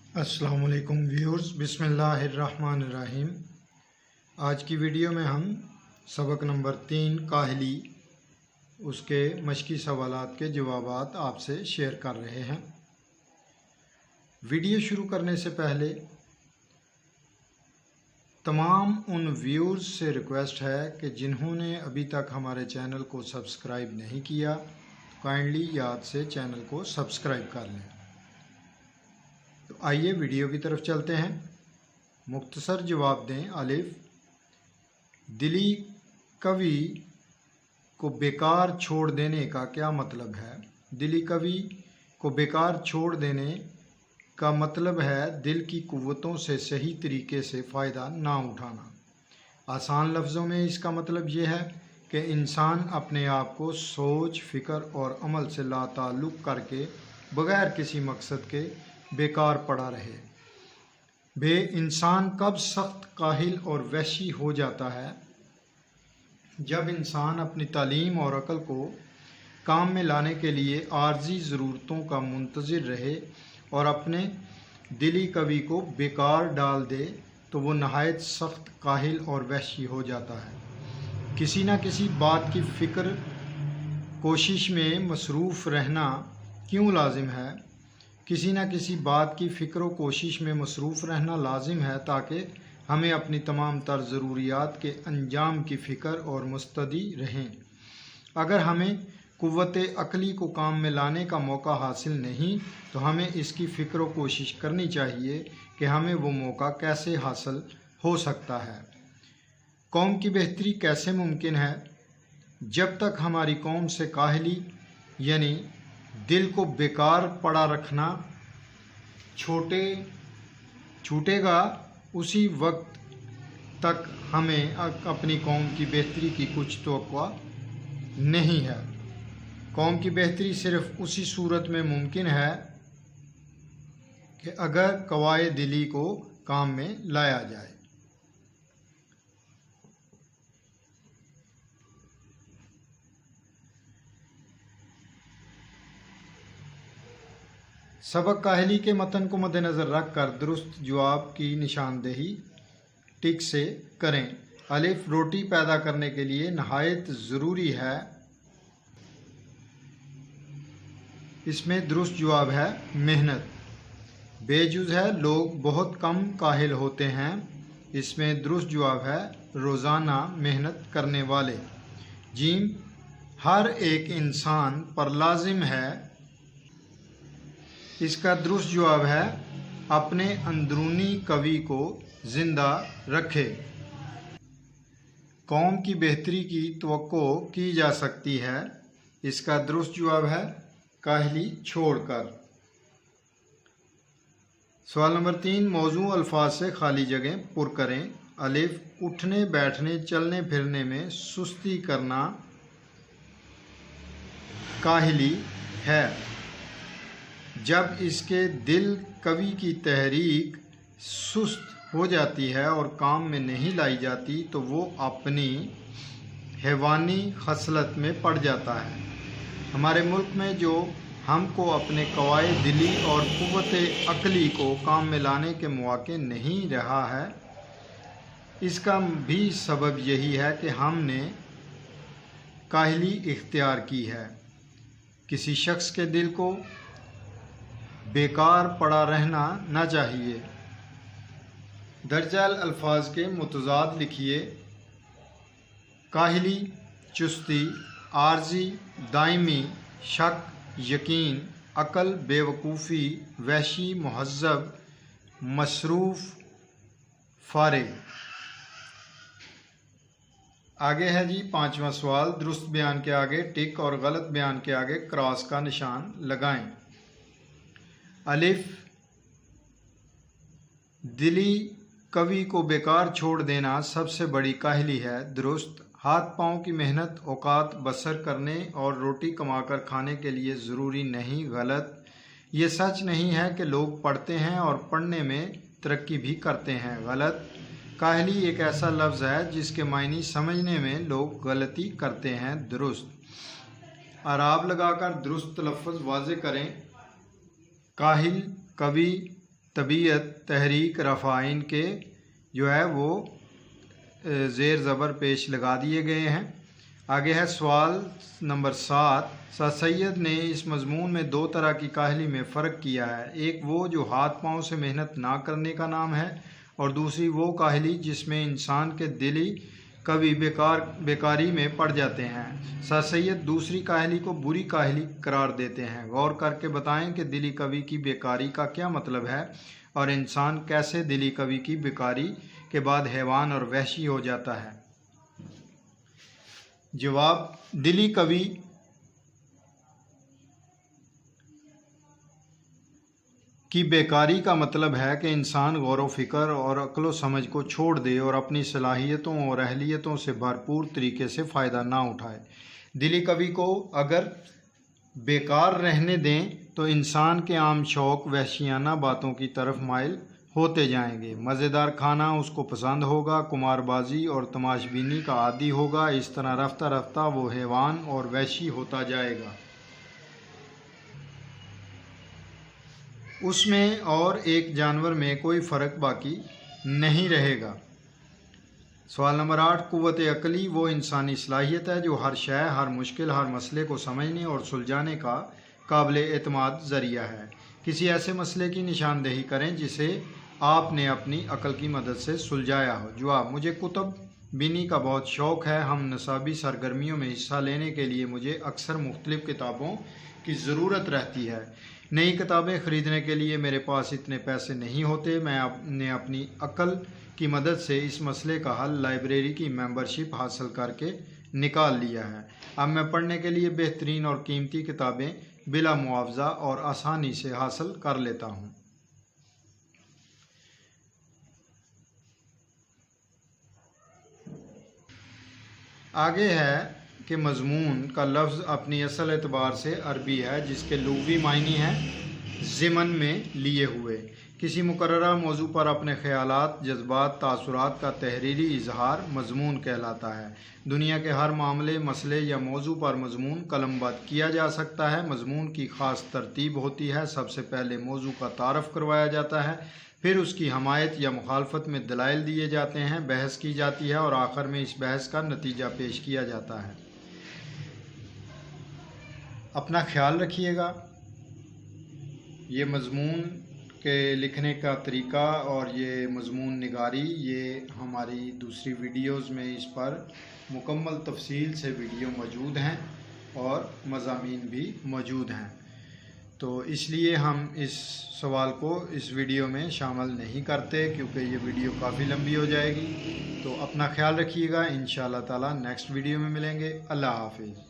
अस्सलाम वालेकुम व्यूअर्स, बिस्मिल्लाहिर्रहमानिर्रहीम। आज की वीडियो में हम सबक नंबर 3 काहली उसके मशकी सवालात के जवाबात आपसे शेयर कर रहे हैं। वीडियो शुरू करने से पहले तमाम उन व्यूअर्स से रिक्वेस्ट है कि जिन्होंने अभी तक हमारे चैनल को सब्सक्राइब नहीं किया, काइंडली याद से चैनल को सब्सक्राइब कर लें। तो आइए वीडियो की तरफ चलते हैं। मुख्तसर जवाब दें। अलिफ, दिली कवि को बेकार छोड़ देने का क्या मतलब है? दिली कवि को बेकार छोड़ देने का मतलब है दिल की कुव्वतों से सही तरीके से फ़ायदा ना उठाना। आसान लफ्ज़ों में इसका मतलब ये है कि इंसान अपने आप को सोच, फ़िक्र और अमल से लाताल्लुक़ करके बग़ैर किसी मकसद के बेकार पड़ा रहे। इंसान कब सख्त काहिल और वहशी हो जाता है? जब इंसान अपनी तालीम और अक़ल को काम में लाने के लिए आर्जी ज़रूरतों का मुंतज़िर रहे और अपने दिली कवि को बेकार डाल दे तो वो नहायत सख्त काहिल और वहशी हो जाता है। किसी न किसी बात की फ़िक्र कोशिश में मसरूफ़ रहना क्यों लाजिम है? किसी न किसी बात की फ़िक्र व कोशिश में मसरूफ़ रहना लाजिम है ताकि हमें अपनी तमाम तर ज़रूरियात के अंजाम की फ़िक्र और मुस्तदी रहें। अगर हमें क़ुव्वत अक़ली को काम में लाने का मौका हासिल नहीं तो हमें इसकी फ़िक्र व कोशिश करनी चाहिए कि हमें वो मौका कैसे हासिल हो सकता है। कौम की बेहतरी कैसे मुमकिन है? जब तक हमारी कौम से काहली यानी दिल को बेकार पड़ा रखना छूटेगा, उसी वक्त तक हमें अपनी कौम की बेहतरी की कुछ तवक्को नहीं है। कौम की बेहतरी सिर्फ़ उसी सूरत में मुमकिन है कि अगर कवाए दिली को काम में लाया जाए। सबक काहली के मतन को मद्देनज़र रख कर दुरुस्त जवाब की निशानदेही टिक से करें। अलिफ, रोटी पैदा करने के लिए नहायत ज़रूरी है। इसमें दुरुस्त जवाब है मेहनत। बेजुज़ है, लोग बहुत कम काहिल होते हैं। इसमें दुरुस्त जवाब है रोज़ाना मेहनत करने वाले। जीम, हर एक इंसान पर लाजिम है। इसका दुरुस्त जवाब है अपने अंदरूनी कवि को ज़िंदा रखे। कौम की बेहतरी की तवक्को की जा सकती है। इसका दुरुस्त जवाब है काहली छोड़कर। सवाल नंबर 3, मौजू अल्फाज से खाली जगह पुर करें। अलिफ, उठने बैठने चलने फिरने में सुस्ती करना काहली है। जब इसके दिल कवि की तहरीक सुस्त हो जाती है और काम में नहीं लाई जाती तो वो अपनी हैवानी खसलत में पड़ जाता है। हमारे मुल्क में जो हमको अपने कवाए दिली और क़ुव्वत अक़ली को काम में लाने के मौके नहीं रहा है, इसका भी सबब यही है कि हमने काहली इख्तियार की है। किसी शख्स के दिल को बेकार पड़ा रहना न चाहिए। दर्जल अल्फाज के मुतज़ाद लिखिए। काहली, चुस्ती, आर्जी, दायमी, शक, यकीन, अक़ल, बेवकूफ़ी, वहशी, मुहज़्ज़ब, मसरूफ़, फ़ारिग। आगे है जी 5वां सवाल। दुरुस्त बयान के आगे टिक और गलत बयान के आगे क्रॉस का निशान लगाएं। अलिफ, दिली कवि को बेकार छोड़ देना सबसे बड़ी काहली है। दुरुस्त, हाथ पाँव की मेहनत औकात बसर करने और रोटी कमाकर खाने के लिए ज़रूरी नहीं। गलत, ये सच नहीं है कि लोग पढ़ते हैं और पढ़ने में तरक्की भी करते हैं। गलत, काहली एक ऐसा लफ्ज़ है जिसके मायने समझने में लोग गलती करते हैं। दुरुस्त, आराब लगाकर दुरुस्त लफ्ज़ वाज़े करें। काहिल, कवि, طبیعت تحریک رفعین کے جو ہے وہ زیر زبر پیش لگا دیے گئے ہیں۔ آگے ہے سوال نمبر 7۔ سر سید نے اس مضمون میں 2 طرح کی کاہلی میں فرق کیا ہے، ایک وہ جو ہاتھ پاؤں سے محنت نہ کرنے کا نام ہے، اور دوسری وہ کاہلی جس میں انسان کے دلی کبھی بیکاری میں پڑ جاتے ہیں۔ سر سید دوسری کاہلی کو بری کاہلی قرار دیتے ہیں۔ غور کر کے بتائیں کہ دلی کبھی کی بیکاری کا کیا مطلب ہے، اور انسان کیسے دلی کبھی کی بیکاری کے بعد حیوان اور وحشی ہو جاتا ہے۔ جواب: دلی کبھی کی بیکاری کا مطلب ہے کہ انسان غور و فکر اور عقل و سمجھ کو چھوڑ دے اور اپنی صلاحیتوں اور اہلیتوں سے بھرپور طریقے سے فائدہ نہ اٹھائے۔ دلی کبھی کو اگر بیکار رہنے دیں تو انسان کے عام شوق وحشیانہ باتوں کی طرف مائل ہوتے جائیں گے، مزیدار کھانا اس کو پسند ہوگا، قمار بازی اور تماش بینی کا عادی ہوگا، اس طرح رفتہ رفتہ وہ حیوان اور وحشی ہوتا جائے گا۔ اس میں اور ایک جانور میں کوئی فرق باقی نہیں رہے گا۔ سوال نمبر 8۔ قوت عقلی وہ انسانی صلاحیت ہے جو ہر شے، ہر مشکل، ہر مسئلے کو سمجھنے اور سلجھانے کا قابل اعتماد ذریعہ ہے۔ کسی ایسے مسئلے کی نشاندہی کریں جسے آپ نے اپنی عقل کی مدد سے سلجھایا ہو۔ جواب: مجھے کتب بینی کا بہت شوق ہے۔ ہم نصابی سرگرمیوں میں حصہ لینے کے لیے مجھے اکثر مختلف کتابوں کی ضرورت رہتی ہے۔ نئی کتابیں خریدنے کے لیے میرے پاس اتنے پیسے نہیں ہوتے۔ میں نے اپنی عقل کی مدد سے اس مسئلے کا حل لائبریری کی ممبرشپ حاصل کر کے نکال لیا ہے۔ اب میں پڑھنے کے لیے بہترین اور قیمتی کتابیں بلا معاوضہ اور آسانی سے حاصل کر لیتا ہوں۔ آگے ہے کہ مضمون کا لفظ اپنی اصل اعتبار سے عربی ہے، جس کے لغوی معنی ہے ضمن میں لیے ہوئے۔ کسی مقررہ موضوع پر اپنے خیالات، جذبات، تاثرات کا تحریری اظہار مضمون کہلاتا ہے۔ دنیا کے ہر معاملے، مسئلے یا موضوع پر مضمون قلم بند کیا جا سکتا ہے۔ مضمون کی خاص ترتیب ہوتی ہے۔ سب سے پہلے موضوع کا تعارف کروایا جاتا ہے، پھر اس کی حمایت یا مخالفت میں دلائل دیے جاتے ہیں، بحث کی جاتی ہے اور آخر میں اس بحث کا نتیجہ پیش کیا جاتا ہے۔ اپنا خیال رکھیے گا۔ یہ مضمون کے لکھنے کا طریقہ اور یہ مضمون نگاری، یہ ہماری دوسری ویڈیوز میں اس پر مکمل تفصیل سے ویڈیو موجود ہیں اور مضامین بھی موجود ہیں، تو اس لیے ہم اس سوال کو اس ویڈیو میں شامل نہیں کرتے کیونکہ یہ ویڈیو کافی لمبی ہو جائے گی۔ تو اپنا خیال رکھیے گا۔ انشاءاللہ تعالی نیکسٹ ویڈیو میں ملیں گے۔ اللہ حافظ۔